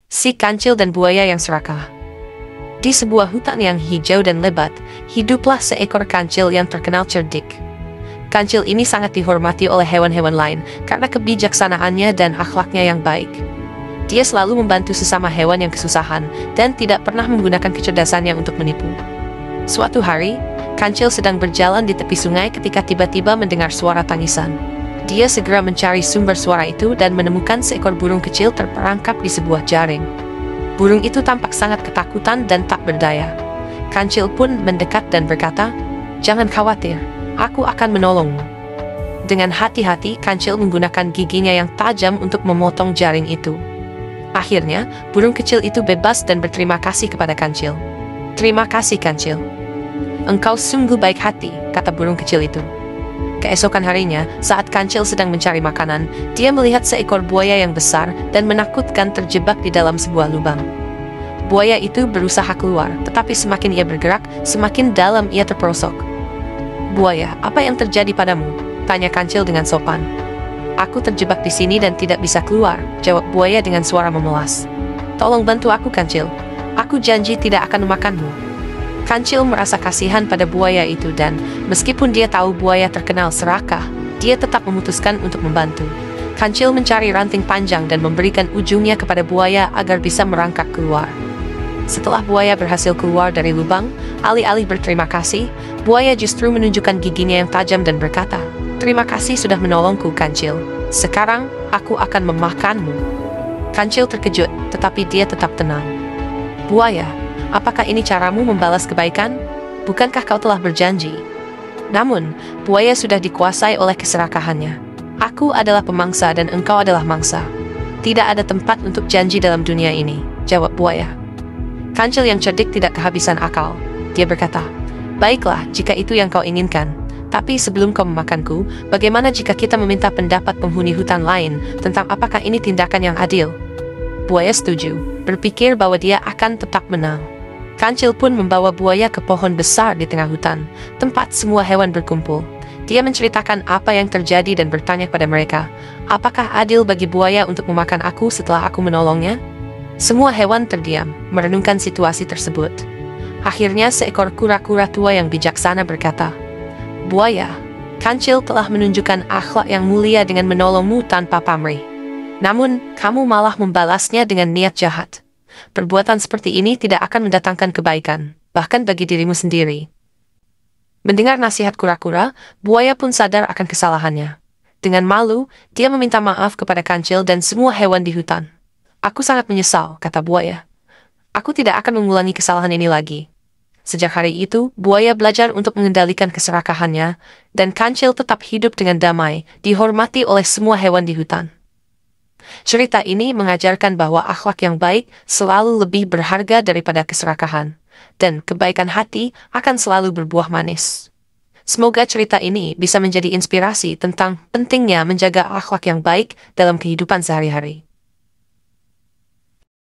Si kancil dan buaya yang serakah. Di sebuah hutan yang hijau dan lebat, hiduplah seekor kancil yang terkenal cerdik. Kancil ini sangat dihormati oleh hewan-hewan lain karena kebijaksanaannya dan akhlaknya yang baik. Dia selalu membantu sesama hewan yang kesusahan dan tidak pernah menggunakan kecerdasannya untuk menipu. Suatu hari, kancil sedang berjalan di tepi sungai ketika tiba-tiba mendengar suara tangisan. Dia segera mencari sumber suara itu dan menemukan seekor burung kecil terperangkap di sebuah jaring. Burung itu tampak sangat ketakutan dan tak berdaya. Kancil pun mendekat dan berkata, "Jangan khawatir, aku akan menolongmu." Dengan hati-hati, kancil menggunakan giginya yang tajam untuk memotong jaring itu. Akhirnya, burung kecil itu bebas dan berterima kasih kepada kancil. "Terima kasih, kancil. Engkau sungguh baik hati," kata burung kecil itu. Keesokan harinya, saat kancil sedang mencari makanan, dia melihat seekor buaya yang besar dan menakutkan terjebak di dalam sebuah lubang. Buaya itu berusaha keluar, tetapi semakin ia bergerak, semakin dalam ia terperosok. "Buaya, apa yang terjadi padamu?" tanya kancil dengan sopan. "Aku terjebak di sini dan tidak bisa keluar," jawab buaya dengan suara memelas. "Tolong bantu aku, kancil. Aku janji tidak akan memakanmu." Kancil merasa kasihan pada buaya itu dan meskipun dia tahu buaya terkenal serakah, dia tetap memutuskan untuk membantu. Kancil mencari ranting panjang dan memberikan ujungnya kepada buaya agar bisa merangkak keluar. Setelah buaya berhasil keluar dari lubang, alih-alih berterima kasih, buaya justru menunjukkan giginya yang tajam dan berkata, "Terima kasih sudah menolongku, kancil. Sekarang, aku akan memakanmu." Kancil terkejut, tetapi dia tetap tenang. "Buaya, apakah ini caramu membalas kebaikan? Bukankah kau telah berjanji?" Namun, buaya sudah dikuasai oleh keserakahannya. "Aku adalah pemangsa dan engkau adalah mangsa. Tidak ada tempat untuk janji dalam dunia ini," jawab buaya. Kancil yang cerdik tidak kehabisan akal. Dia berkata, "Baiklah, jika itu yang kau inginkan. Tapi sebelum kau memakanku, bagaimana jika kita meminta pendapat penghuni hutan lain tentang apakah ini tindakan yang adil?" Buaya setuju, berpikir bahwa dia akan tetap menang. Kancil pun membawa buaya ke pohon besar di tengah hutan, tempat semua hewan berkumpul. Dia menceritakan apa yang terjadi dan bertanya pada mereka, apakah adil bagi buaya untuk memakan aku setelah aku menolongnya? Semua hewan terdiam, merenungkan situasi tersebut. Akhirnya seekor kura-kura tua yang bijaksana berkata, "Buaya, kancil telah menunjukkan akhlak yang mulia dengan menolongmu tanpa pamrih. Namun, kamu malah membalasnya dengan niat jahat. Perbuatan seperti ini tidak akan mendatangkan kebaikan, bahkan bagi dirimu sendiri." Mendengar nasihat kura-kura, buaya pun sadar akan kesalahannya. Dengan malu, dia meminta maaf kepada kancil dan semua hewan di hutan. "Aku sangat menyesal," kata buaya. "Aku tidak akan mengulangi kesalahan ini lagi." Sejak hari itu, buaya belajar untuk mengendalikan keserakahannya, dan kancil tetap hidup dengan damai, dihormati oleh semua hewan di hutan. Cerita ini mengajarkan bahwa akhlak yang baik selalu lebih berharga daripada keserakahan, dan kebaikan hati akan selalu berbuah manis. Semoga cerita ini bisa menjadi inspirasi tentang pentingnya menjaga akhlak yang baik dalam kehidupan sehari-hari.